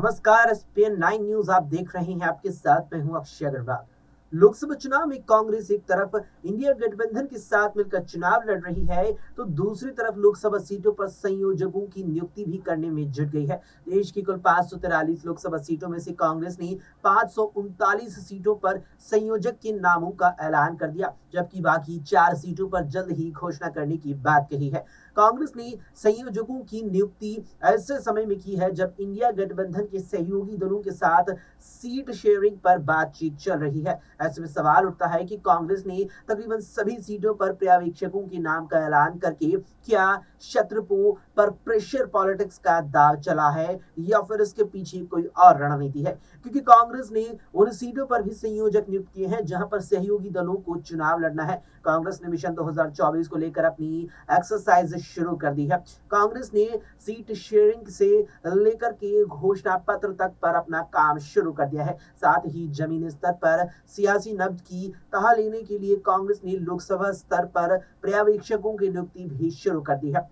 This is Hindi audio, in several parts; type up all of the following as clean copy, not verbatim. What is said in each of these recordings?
नमस्कार, एसपीएन 9 न्यूज आप देख रहे हैं। आपके साथ मैं हूं अक्षय अग्रवाल। लोकसभा चुनाव में कांग्रेस एक तरफ इंडिया गठबंधन के साथ मिलकर चुनाव लड़ रही है, तो दूसरी तरफ लोकसभा सीटों पर संयोजकों की नियुक्ति भी करने में जुट गई है। देश की कुल 543 लोकसभा सीटों में से कांग्रेस ने 539 सीटों पर संयोजक के नामों का ऐलान कर दिया, जबकि बाकी 4 सीटों पर जल्द ही घोषणा करने की बात कही है। कांग्रेस ने संयोजकों की नियुक्ति ऐसे समय में की है जब इंडिया गठबंधन के सहयोगी दलों के साथ सीट शेयरिंग पर बातचीत चल रही है। ऐसे में सवाल उठता है कि कांग्रेस ने तकरीबन सभी सीटों पर पर्यवेक्षकों के नाम का ऐलान करके क्या शत्रुओं पर प्रेशर पॉलिटिक्स का दाव चला है, या फिर इसके पीछे कोई और रणनीति है। क्योंकि कांग्रेस ने उन सीटों पर भी संयोजक नियुक्त किए हैं जहां पर सहयोगी दलों को चुनाव लड़ना है। कांग्रेस ने मिशन 2024 को लेकर अपनी एक्सरसाइज शुरू कर दी है। कांग्रेस ने सीट शेयरिंग से लेकर के घोषणा पत्र तक पर अपना काम शुरू कर दिया है। साथ ही जमीनी स्तर पर सियासी नब्ज की तह लेने के लिए कांग्रेस ने लोकसभा स्तर पर पर्यवेक्षकों की नियुक्ति भी शुरू कर दी है,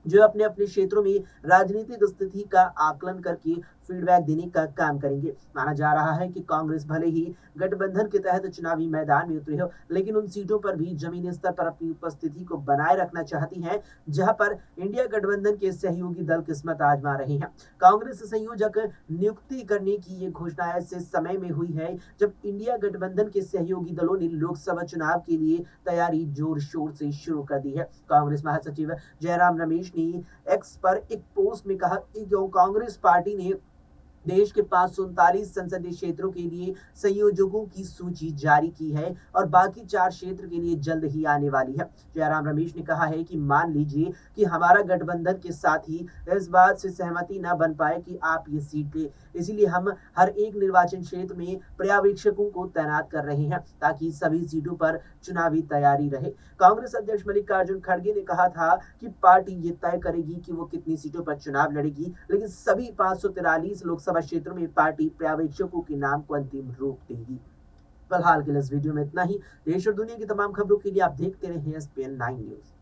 जो अपने अपने क्षेत्रों में राजनीतिक स्थिति का आकलन करके फीडबैक देने का काम करेंगे। माना जा रहा है कि कांग्रेस भले ही गठबंधन के तहत चुनावी मैदान में उतरी हो, लेकिन उन सीटों पर भी जमीनी स्तर पर अपनी उपस्थिति को बनाए रखना चाहती है जहां पर इंडिया गठबंधन के सहयोगी दल किस्मत आजमा रहे हैं। कांग्रेस संयोजक नियुक्ति करने की ये घोषणा ऐसे समय में हुई है जब इंडिया गठबंधन के सहयोगी दलों ने लोकसभा चुनाव के लिए तैयारी जोर शोर से शुरू कर दी है। कांग्रेस महासचिव जयराम रमेश ने एक्स पर एक पोस्ट में कहा कि कांग्रेस पार्टी ने देश के 539 संसदीय क्षेत्रों के लिए संयोजकों की सूची जारी की है और बाकी 4 क्षेत्र के लिए जल्द ही आने वाली है। जयराम रमेश ने कहा है कि मान लीजिए कि हमारा गठबंधन के साथ ही इस बात से सहमति न बन पाए कि आप ये सीट ले, इसीलिए हम हर एक निर्वाचन क्षेत्र में पर्यवेक्षकों को तैनात कर रहे हैं ताकि सभी सीटों पर चुनावी तैयारी रहे। कांग्रेस अध्यक्ष मल्लिकार्जुन खड़गे ने कहा था कि पार्टी ये तय करेगी कि वो कितनी सीटों पर चुनाव लड़ेगी, लेकिन सभी 543 लोकसभा क्षेत्रों में पार्टी पर्यवेक्षकों के नाम को अंतिम रूप देगी। फिलहाल के लिए इस वीडियो में इतना ही। देश और दुनिया की तमाम खबरों के लिए आप देखते रहे एसपीएन 9 न्यूज।